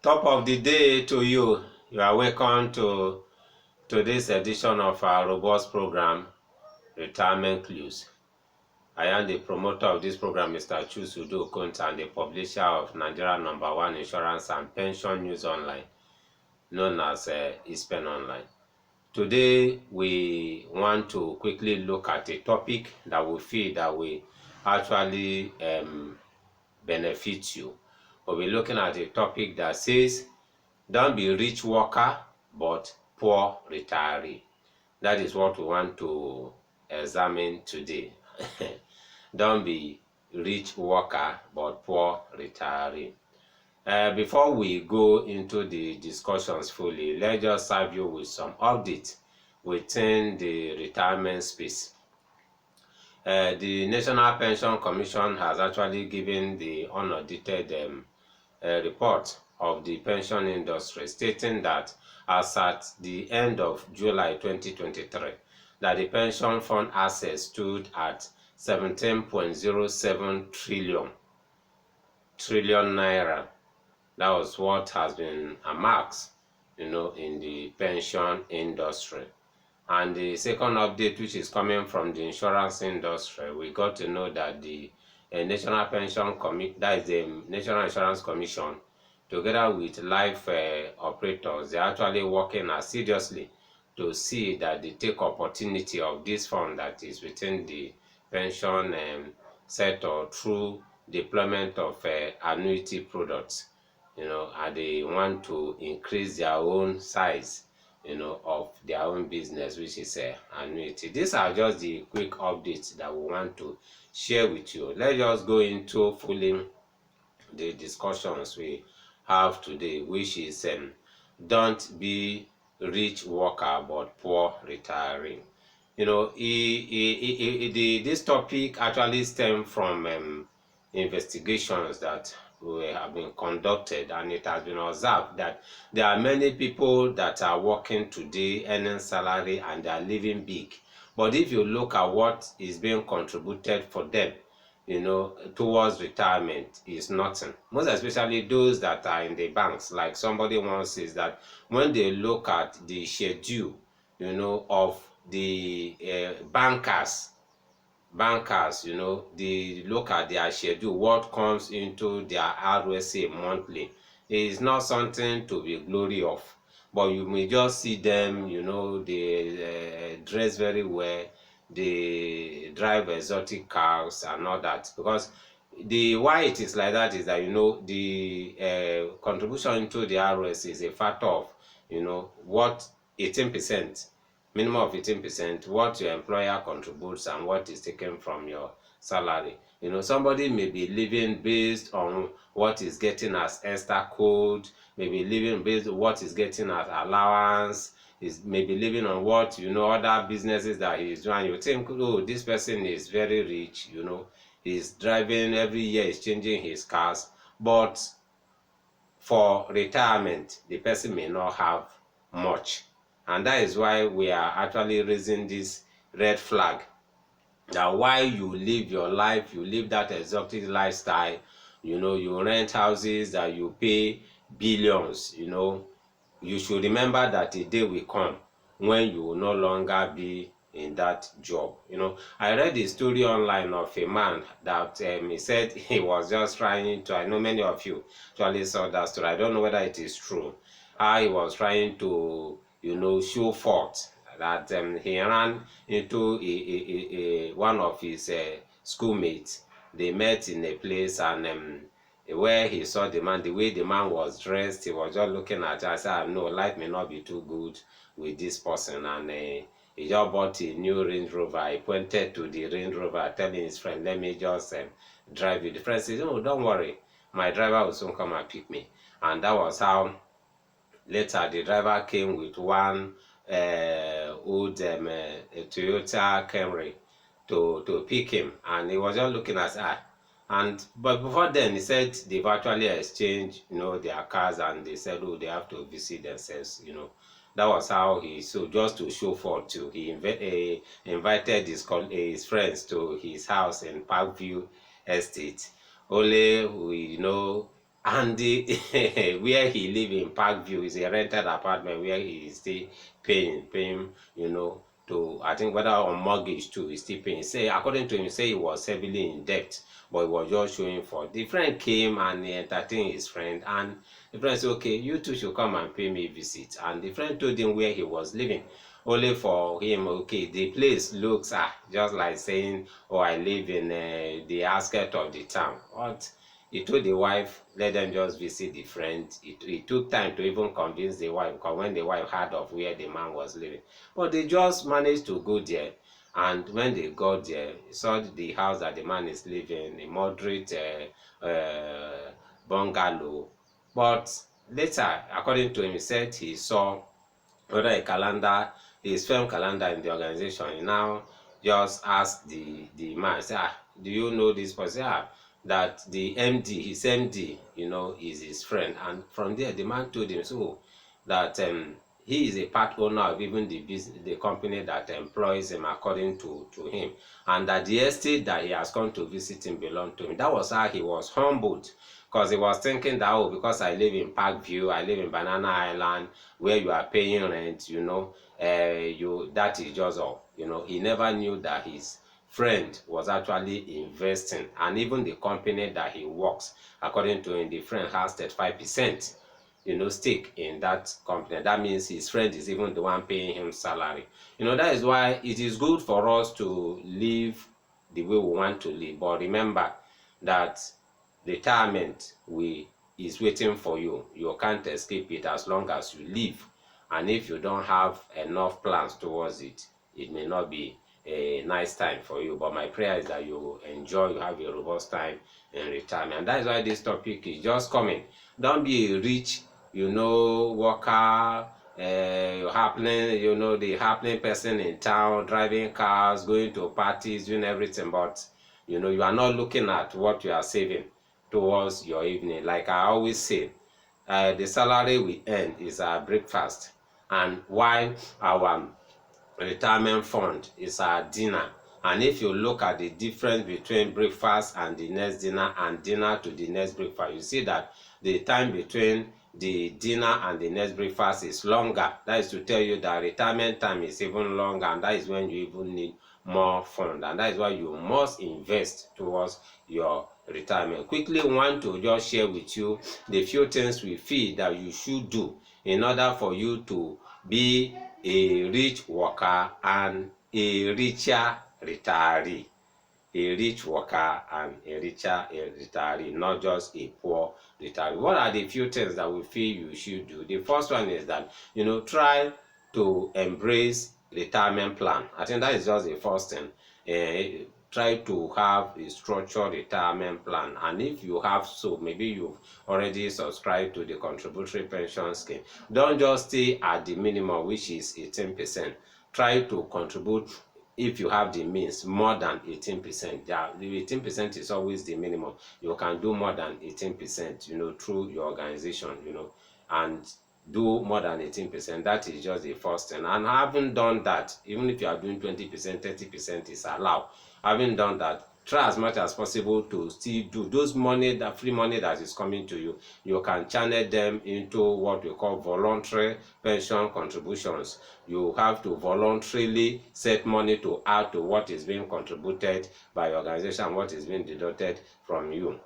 Top of the day to you. You are welcome to today's edition of our robust program, Retirement Clues. I am the promoter of this program, Mr. Chusudo Okonta, and the publisher of Nigeria #1 Insurance and Pension News Online, known as ISPEN Online. Today, we want to quickly look at a topic that we feel that will actually benefit you. We'll be looking at a topic that says, don't be rich worker, but poor retiree. That is what we want to examine today. Don't be rich worker, but poor retiree. Before we go into the discussions fully, let's just serve you with some updates within the retirement space. The National Pension Commission has actually given the unaudited report of the pension industry, stating that as at the end of July 2023, that the pension fund assets stood at 17.07 trillion naira. That was what has been amassed, in the pension industry. And the second update, which is coming from the insurance industry, we got to know that the National Pension that is the National Insurance Commission, together with life operators, they're actually working assiduously to see that they take opportunity of this fund that is within the pension sector through deployment of annuity products. And they want to increase their own size, of their own business, which is annuity. These are just the quick updates that we want to share with you. Let's just go into fully the discussions we have today, which is don't be rich worker but poor retiree. This topic actually stems from investigations that have been conducted, and it has been observed that there are many people that are working today, earning salary, and they are living big. But if you look at what is being contributed for them, towards retirement, is nothing. Most especially those that are in the banks. Like somebody once says that when they look at the schedule, of the bankers, they look at their schedule, what comes into their RSA monthly. It is not something to be glory of. But you may just see them, they dress very well, they drive exotic cars and all that. Because the why it is like that is that, the contribution into the RS is a factor of, what 18%, minimum of 18%, what your employer contributes and what is taken from your salary. Somebody may be living based on what is getting as extra code, maybe living based on what is getting as allowance, is maybe living on what, other businesses that he is doing. You think, oh, this person is very rich, he's driving every year, he's changing his cars, but for retirement, the person may not have much. And that is why we are actually raising this red flag, that while you live your life, you live that exotic lifestyle, you rent houses that you pay billions, you should remember that a day will come when you will no longer be in that job. I read a story online of a man that he said he was just trying to, I know many of you actually saw that story. I don't know whether it is true. How he was trying to, show forth that he ran into one of his schoolmates. They met in a place, and where he saw the man, the way the man was dressed, he was just looking at it. I said, no, life may not be too good with this person. And he just bought a new Range Rover. He pointed to the Range Rover, telling his friend, let me just drive it. The friend said, no, don't worry, my driver will soon come and pick me. And that was how later the driver came with one old Toyota Camry to pick him, and he was just looking at her. But before then, he said they've actually exchanged, their cars, and they said, oh, they have to visit themselves. That was how so just to show forth too, he invited his friends to his house in Parkview Estate. Only we and the where he live in Parkview is a rented apartment where he is still paying, to, I think, whether on mortgage too, he's still paying. Say according to him, say he was heavily in debt, but he was just showing for. The friend came and he entertained his friend, and the friend said, okay, you two should come and pay me visit. And the friend told him where he was living, only for him, okay, the place looks just like saying, oh, I live in the outskirts of the town. What? He told the wife, let them just visit the friend. It took time to even convince the wife, because when the wife heard of where the man was living, but they just managed to go there. And when they got there, saw the house that the man is living, a moderate bungalow. But later, according to him, he said he saw whether a calendar, his firm calendar in the organization. He now just asked the man, say, do you know this person? That the MD, his MD, is his friend. And from there, the man told him so that he is a part owner of even the company that employs him, according to him, and that the estate that he has come to visit him belong to him. That was how he was humbled, because he was thinking that, oh, because I live in Parkview, I live in Banana Island, where you are paying rent, that is just all. He never knew that his friend was actually investing, and even the company that he works, according to him, the friend has 35% stake in that company. That means his friend is even the one paying him salary. That is why it is good for us to live the way we want to live. But remember that retirement is waiting for you. You can't escape it as long as you live. And if you don't have enough plans towards it, it may not be a nice time for you. But my prayer is that you enjoy, you have a robust time in retirement. And that is why this topic is just coming. Don't be a rich, worker, the happening person in town, driving cars, going to parties, doing everything. But, you are not looking at what you are saving towards your evening. Like I always say, the salary we earn is our breakfast, and while our retirement fund is our dinner. And if you look at the difference between breakfast and the next dinner, and dinner to the next breakfast, you see that the time between the dinner and the next breakfast is longer. That is to tell you that retirement time is even longer, and that is when you even need more fund, and that is why you must invest towards your retirement. Quickly want to just share with you the few things we feel that you should do in order for you to be a rich worker and a richer retiree. A rich worker and a richer retiree, not just a poor retiree. What are the few things that we feel you should do? The first one is that, try to embrace retirement plan. I think that is just the first thing. Try to have a structured retirement plan, and if you have, so maybe you've already subscribed to the contributory pension scheme, don't just stay at the minimum, which is 18%. Try to contribute, if you have the means, more than 18%. Yeah, the 18% is always the minimum. You can do more than 18%, through your organization, and do more than 18%. That is just the first thing. And having done that, even if you are doing 20%, 30% is allowed. Having done that, try as much as possible to still do those money, that free money that is coming to you. You can channel them into what we call voluntary pension contributions. You have to voluntarily set money to add to what is being contributed by your organization, what is being deducted from you,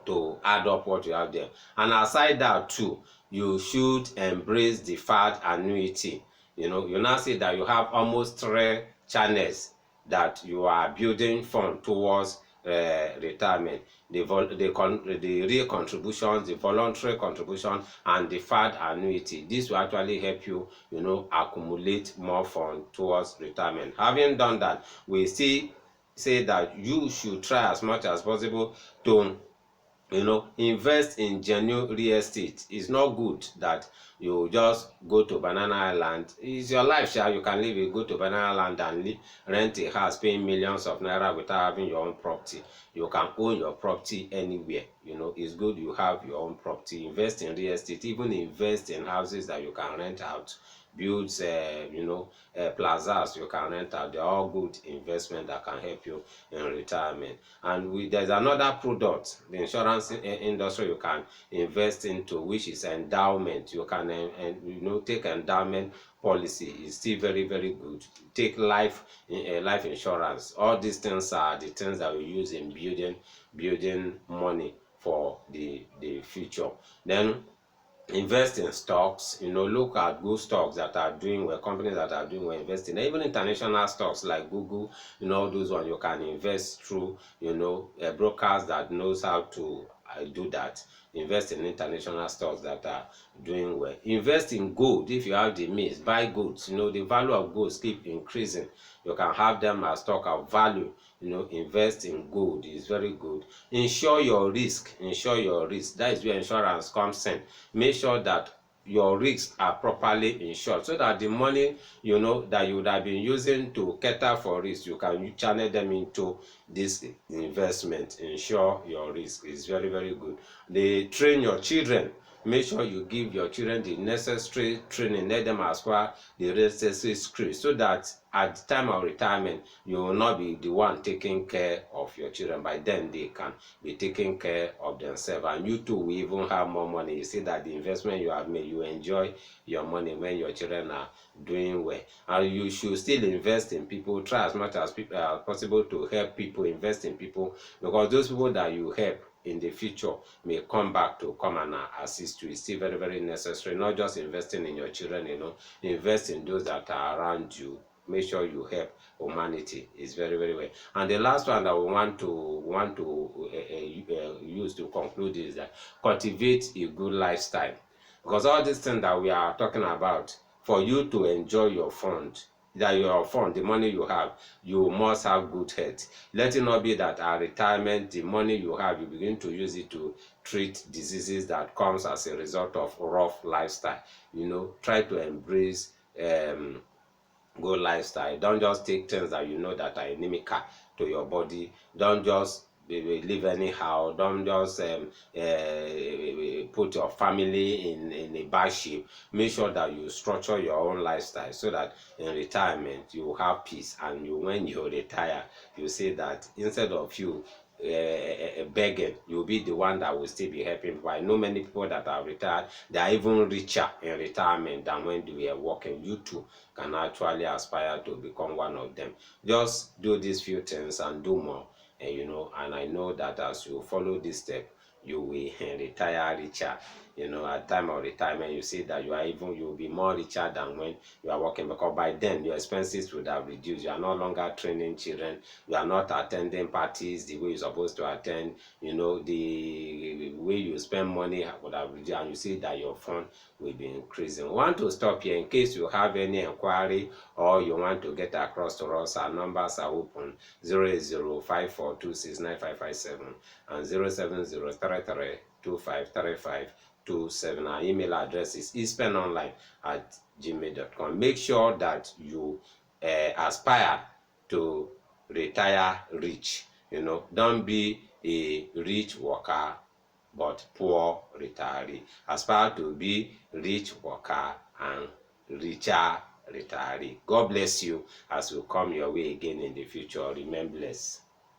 to add up what you have there. And aside that too, you should embrace deferred annuity. You now see that you have almost 3 channels that you are building from towards retirement: the real contributions, the voluntary contribution, and deferred annuity. This will actually help you, accumulate more funds towards retirement. Having done that, we still say that you should try as much as possible to invest in genuine real estate. It's not good that you just go to Banana Island. It's your life, you can live it. Go to Banana Island and rent a house, paying millions of naira without having your own property. You can own your property anywhere. it's good you have your own property. Invest in real estate, even invest in houses that you can rent out, builds plazas you can rent out. They're all good investment that can help you in retirement. And there's another product, the insurance industry, you can invest into, which is endowment. You can take endowment policy. Is still very, very good. Take life insurance. All these things are the things that we use in building money for the future. Then invest in stocks. Look at good stocks that are doing well, companies that are doing well, invest in even international stocks like Google. All those ones you can invest through brokers that knows how to do that. Invest in international stocks that are doing well. Invest in gold if you have the means. Buy gold. The value of gold keep increasing. You can have them as stock of value. Invest in gold is very good. Insure your risk. Insure your risk. That is where insurance comes in. Make sure that your risks are properly insured, so that the money that you would have been using to cater for risk, you can channel them into this investment. Insure your risk is very, very good. They train your children. Make sure you give your children the necessary training. Let them acquire the necessary skills, so that at the time of retirement you will not be the one taking care of your children. By then they can be taking care of themselves, and you too will even have more money. You see that the investment you have made, you enjoy your money when your children are doing well. And you should still invest in people. Try as much as possible to help people. Invest in people, because those people that you help in the future may come back to come and assist you. It's still very, very necessary. Not just investing in your children, invest in those that are around you. Make sure you help humanity. Is very, very well. And the last one that we want to use to conclude is that cultivate a good lifestyle. Because all these things that we are talking about, for you to enjoy your fund, the money you have, you must have good health. Let it not be that at retirement, the money you have, you begin to use it to treat diseases that comes as a result of rough lifestyle. Try to embrace good lifestyle. Don't just take things that that are inimical to your body. Don't just live anyhow. Don't just put your family in a bad shape. Make sure that you structure your own lifestyle, so that in retirement you will have peace, and when you retire, you say that instead of you begging, you'll be the one that will still be helping people. I know many people that are retired, they are even richer in retirement than when they were working. You too can actually aspire to become one of them. Just do these few things and do more, and I know that as you follow this step, you will retire richer. At time of retirement, you see that you'll be more richer than when you are working, because by then your expenses would have reduced. You are no longer training children. You are not attending parties the way you're supposed to attend. The way you spend money would have reduced, and you see that your fund will be increasing. We want to stop here. In case you have any inquiry or you want to get across to us, our numbers are open: 08054269557 and 07033253527. Our email address is ispenonline@gmail.com. Make sure that you aspire to retire rich. Don't be a rich worker but poor retiree. Aspire to be rich worker and richer retiree. God bless you as we come your way again in the future. Remain blessed.